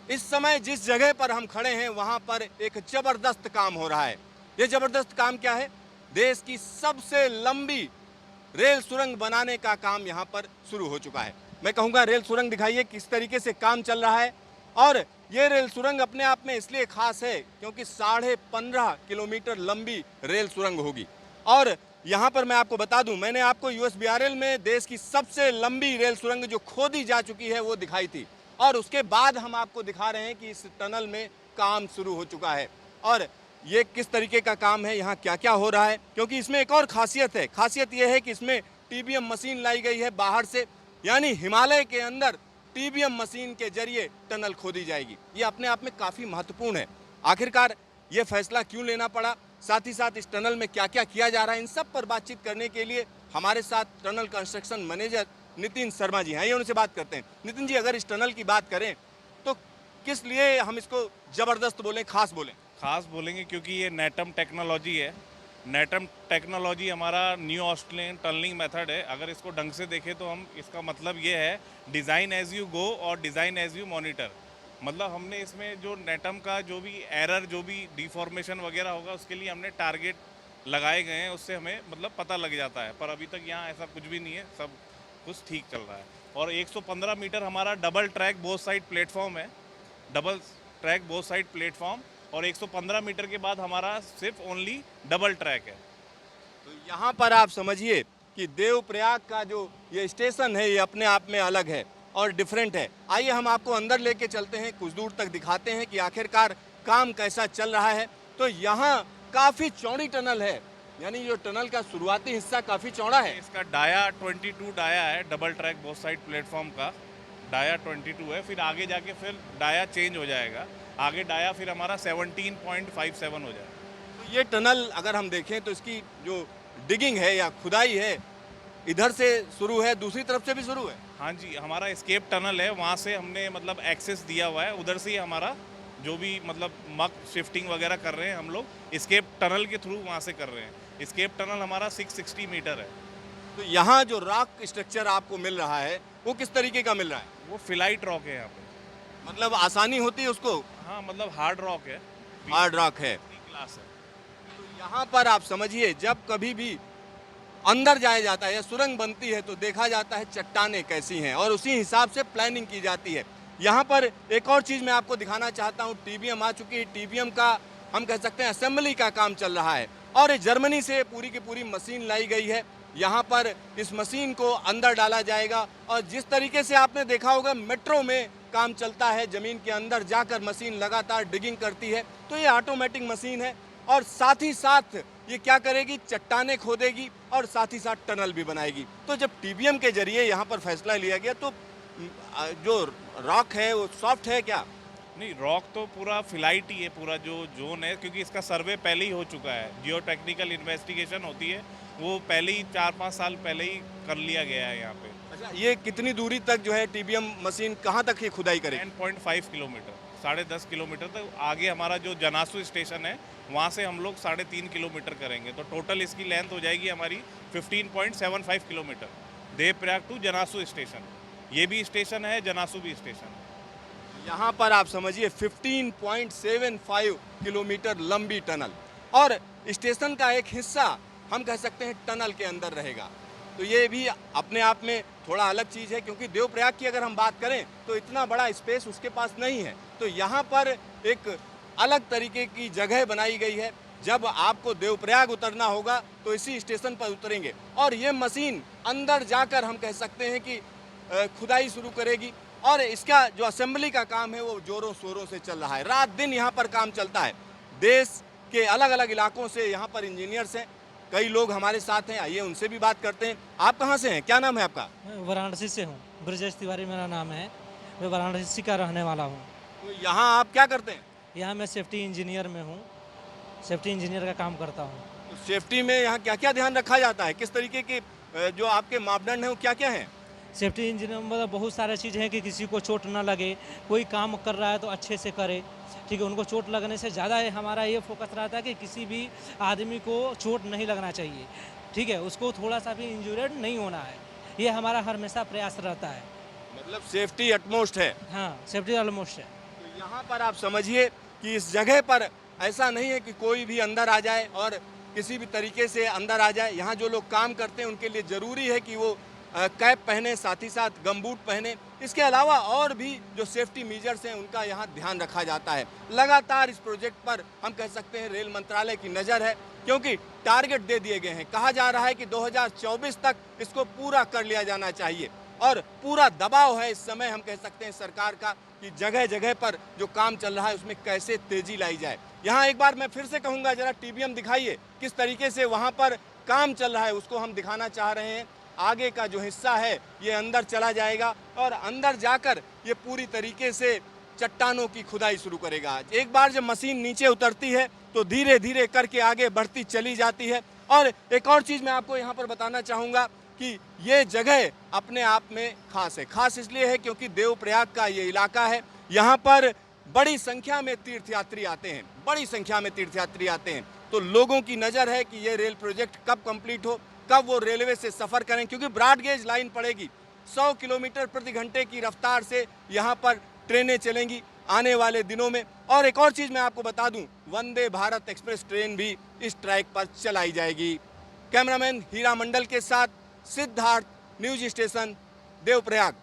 इस समय जिस जगह पर हम खड़े हैं वहां पर एक जबरदस्त काम हो रहा है। ये जबरदस्त काम क्या है? देश की सबसे लंबी रेल सुरंग बनाने का काम यहां पर शुरू हो चुका है। मैं कहूंगा रेल सुरंग दिखाइए किस तरीके से काम चल रहा है। और ये रेल सुरंग अपने आप में इसलिए खास है क्योंकि 15.5 किलोमीटर लंबी रेल सुरंग होगी। और यहां पर मैं आपको बता दूं, मैंने आपको यूएसबीआरएल में देश की सबसे लंबी रेल सुरंग जो खोदी जा चुकी है वो दिखाई थी, और उसके बाद हम आपको दिखा रहे हैं कि इस टनल में काम शुरू हो चुका है। और ये किस तरीके का काम है, यहाँ क्या क्या हो रहा है, क्योंकि इसमें एक और खासियत है। खासियत ये है कि इसमें टीबीएम मशीन लाई गई है बाहर से, यानी हिमालय के अंदर टीबीएम मशीन के जरिए टनल खोदी जाएगी। ये अपने आप में काफ़ी महत्वपूर्ण है। आखिरकार ये फैसला क्यों लेना पड़ा, साथ ही साथ इस टनल में क्या क्या किया जा रहा है, इन सब पर बातचीत करने के लिए हमारे साथ tunnel construction manager Nitin Sharma ji हैं। आइए उनसे बात करते हैं। नितिन जी, अगर इस टनल की बात करें तो किस लिए हम इसको ज़बरदस्त बोलें, खास बोलें? खास बोलेंगे क्योंकि ये नेटम टेक्नोलॉजी है। नेटम टेक्नोलॉजी हमारा न्यू ऑस्ट्रेलियन टनलिंग मेथड है। अगर इसको ढंग से देखें तो हम इसका मतलब ये है डिज़ाइन एज यू गो और डिज़ाइन एज यू मॉनिटर। मतलब हमने इसमें जो नेटम का जो भी एरर, जो भी डिफॉर्मेशन वगैरह होगा, उसके लिए हमने टारगेट लगाए गए हैं। उससे हमें मतलब पता लग जाता है। पर अभी तक यहाँ ऐसा कुछ भी नहीं है, सब कुछ ठीक चल रहा है। और 115 मीटर हमारा double track both side platform है, double track both side platform. और 115 मीटर के बाद हमारा सिर्फ ओनली डबल ट्रैक है। तो यहाँ पर आप समझिए कि देवप्रयाग का जो ये स्टेशन है ये अपने आप में अलग है और डिफरेंट है। आइए हम आपको अंदर लेके चलते हैं, कुछ दूर तक दिखाते हैं कि आखिरकार काम कैसा चल रहा है। तो यहाँ काफ़ी चौड़ी टनल है, यानी जो टनल का शुरुआती हिस्सा काफ़ी चौड़ा है। इसका डाया 22 डाया है, double track both side platform का डाया 22 है। फिर आगे जाके फिर डाया चेंज हो जाएगा, आगे डाया फिर हमारा 17.57 हो जाएगा। तो ये टनल अगर हम देखें तो इसकी जो डिगिंग है या खुदाई है, इधर से शुरू है, दूसरी तरफ से भी शुरू है। हाँ जी, हमारा एस्केप टनल है, वहाँ से हमने मतलब एक्सेस दिया हुआ है। उधर से ही हमारा जो भी मतलब मक शिफ्टिंग वगैरह कर रहे हैं हम लोग एस्केप टनल के थ्रू वहाँ से कर रहे हैं। एस्केप टनल हमारा 660 मीटर है। तो यहाँ जो रॉक स्ट्रक्चर आपको मिल रहा है वो किस तरीके का मिल रहा है? वो फिलाइट रॉक है यहाँ पे। मतलब आसानी होती है उसको? हाँ, मतलब हार्ड रॉक है, हार्ड रॉक है। क्लास है। तो यहाँ पर आप समझिए जब कभी भी अंदर जाया जाता है या सुरंग बनती है तो देखा जाता है चट्टानें कैसी हैं और उसी हिसाब से प्लानिंग की जाती है। यहाँ पर एक और चीज़ मैं आपको दिखाना चाहता हूँ, टीबीएम आ चुकी है। टीबीएम का हम कह सकते हैं असेंबली का काम चल रहा है और जर्मनी से पूरी की पूरी मशीन लाई गई है। यहाँ पर इस मशीन को अंदर डाला जाएगा और जिस तरीके से आपने देखा होगा मेट्रो में काम चलता है, ज़मीन के अंदर जाकर मशीन लगातार डिगिंग करती है, तो ये ऑटोमेटिक मशीन है। और साथ ही साथ ये क्या करेगी, चट्टानें खोदेगी और साथ ही साथ टनल भी बनाएगी। तो जब टीबीएम के जरिए यहाँ पर फैसला लिया गया तो जो रॉक है वो सॉफ्ट है क्या? नहीं, रॉक तो पूरा फिलाइट ही है, पूरा जो जोन है, क्योंकि इसका सर्वे पहले ही हो चुका है। जियो टेक्निकल इन्वेस्टिगेशन होती है, वो पहले ही 4-5 साल पहले ही कर लिया गया है यहाँ पे। अच्छा, ये कितनी दूरी तक जो है टीबीएम मशीन कहाँ तक ये खुदाई करेगी? 10.5 किलोमीटर, 10.5 किलोमीटर तक। आगे हमारा जो जनासू स्टेशन है वहाँ से हम लोग 3.5 किलोमीटर करेंगे, तो टोटल इसकी लेंथ हो जाएगी हमारी 15.75 किलोमीटर, देवप्रयाग टू जनासू स्टेशन। ये भी स्टेशन है, जनासू भी स्टेशन है। यहाँ पर आप समझिए 15.75 किलोमीटर लंबी टनल और स्टेशन का एक हिस्सा हम कह सकते हैं टनल के अंदर रहेगा। तो ये भी अपने आप में थोड़ा अलग चीज़ है, क्योंकि देवप्रयाग की अगर हम बात करें तो इतना बड़ा स्पेस उसके पास नहीं है। तो यहाँ पर एक अलग तरीके की जगह बनाई गई है। जब आपको देवप्रयाग उतरना होगा तो इसी स्टेशन पर उतरेंगे और ये मशीन अंदर जाकर हम कह सकते हैं कि खुदाई शुरू करेगी और इसका जो असेंबली का काम है वो जोरों शोरों से चल रहा है। रात दिन यहाँ पर काम चलता है। देश के अलग अलग इलाकों से यहाँ पर इंजीनियर्स हैं, कई लोग हमारे साथ हैं। आइए उनसे भी बात करते हैं। आप कहाँ से हैं, क्या नाम है आपका? मैं वाराणसी से हूँ, ब्रजेश तिवारी मेरा नाम है। मैं वाराणसी का रहने वाला हूँ। तो यहाँ आप क्या करते हैं? यहाँ मैं सेफ्टी इंजीनियर में हूँ, सेफ्टी इंजीनियर का काम करता हूँ। तो सेफ्टी में यहाँ क्या क्या ध्यान रखा जाता है, किस तरीके के जो आपके मापदंड हैं वो क्या क्या हैं? सेफ्टी इंजीनियर मतलब बहुत सारे चीज़ हैं कि किसी को चोट ना लगे, कोई काम कर रहा है तो अच्छे से करे, ठीक है। उनको चोट लगने से ज़्यादा हमारा ये फोकस रहता है कि किसी भी आदमी को चोट नहीं लगना चाहिए, ठीक है, उसको थोड़ा सा भी इंजूर्ड नहीं होना है, ये हमारा हमेशा प्रयास रहता है। मतलब सेफ्टी अटमोस्ट है। हाँ, सेफ्टी ऑलमोस्ट है। तो यहाँ पर आप समझिए कि इस जगह पर ऐसा नहीं है कि कोई भी अंदर आ जाए और किसी भी तरीके से अंदर आ जाए। यहाँ जो लोग काम करते हैं उनके लिए ज़रूरी है कि वो कैप पहने, साथ ही साथ गमबूट पहने। इसके अलावा और भी जो सेफ्टी मेजर्स हैं उनका यहाँ ध्यान रखा जाता है। लगातार इस प्रोजेक्ट पर हम कह सकते हैं रेल मंत्रालय की नज़र है, क्योंकि टारगेट दे दिए गए हैं। कहा जा रहा है कि 2024 तक इसको पूरा कर लिया जाना चाहिए और पूरा दबाव है इस समय हम कह सकते हैं सरकार का कि जगह जगह पर जो काम चल रहा है उसमें कैसे तेजी लाई जाए। यहाँ एक बार मैं फिर से कहूँगा, जरा टीबीएम दिखाइए किस तरीके से वहाँ पर काम चल रहा है, उसको हम दिखाना चाह रहे हैं। आगे का जो हिस्सा है ये अंदर चला जाएगा और अंदर जाकर ये पूरी तरीके से चट्टानों की खुदाई शुरू करेगा। एक बार जब मशीन नीचे उतरती है तो धीरे धीरे करके आगे बढ़ती चली जाती है। और एक और चीज़ मैं आपको यहाँ पर बताना चाहूँगा कि ये जगह अपने आप में खास है। खास इसलिए है क्योंकि देवप्रयाग का ये इलाका है, यहाँ पर बड़ी संख्या में तीर्थयात्री आते हैं, बड़ी संख्या में तीर्थयात्री आते हैं। तो लोगों की नज़र है कि ये रेल प्रोजेक्ट कब कंप्लीट हो, कब वो रेलवे से सफ़र करें, क्योंकि ब्रॉड गेज लाइन पड़ेगी। 100 किलोमीटर प्रति घंटे की रफ्तार से यहाँ पर ट्रेनें चलेंगी आने वाले दिनों में। और एक और चीज़ मैं आपको बता दूं, वंदे भारत एक्सप्रेस ट्रेन भी इस ट्रैक पर चलाई जाएगी। कैमरामैन हीरा मंडल के साथ सिद्धार्थ, न्यूज स्टेशन, देवप्रयाग।